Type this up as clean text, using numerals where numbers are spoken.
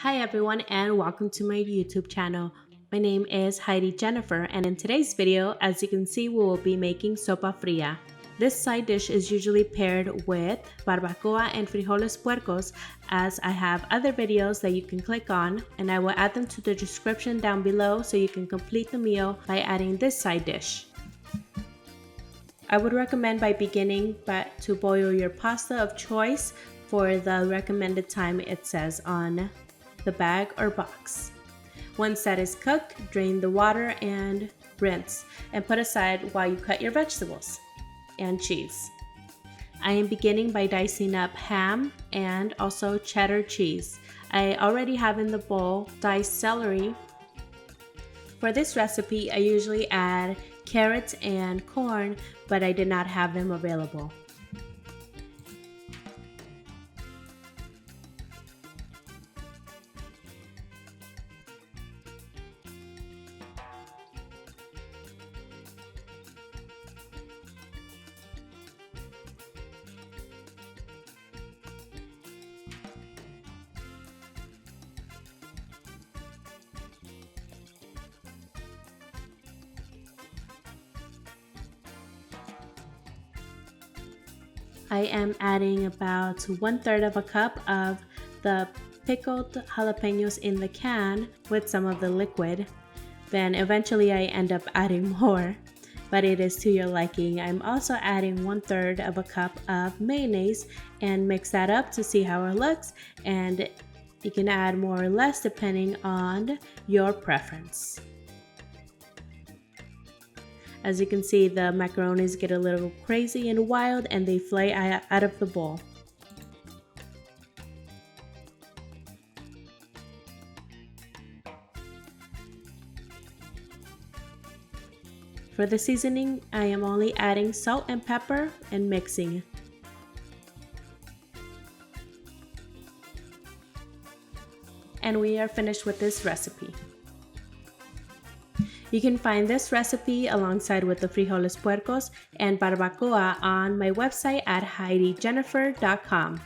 Hi everyone and welcome to my YouTube channel. My name is Heidi Jennifer and in today's video, as you can see, we will be making Sopa Fria. This side dish is usually paired with barbacoa and frijoles puercos, as I have other videos that you can click on and I will add them to the description down below so you can complete the meal by adding this side dish. I would recommend by beginning to boil your pasta of choice for the recommended time it says on the bag or box. Once that is cooked, drain the water and rinse and put aside while you cut your vegetables and cheese. I am beginning by dicing up ham and also cheddar cheese. I already have in the bowl diced celery. For this recipe, I usually add carrots and corn, but I did not have them available. I am adding about 1/3 of a cup of the pickled jalapenos in the can with some of the liquid. Then eventually I end up adding more, but it is to your liking. I'm also adding 1/3 of a cup of mayonnaise and mix that up to see how it looks, and you can add more or less depending on your preference. As you can see, the macaronis get a little crazy and wild and they fly out of the bowl. For the seasoning, I am only adding salt and pepper and mixing. And we are finished with this recipe. You can find this recipe alongside with the frijoles puercos and barbacoa on my website at HeidiJennifer.com.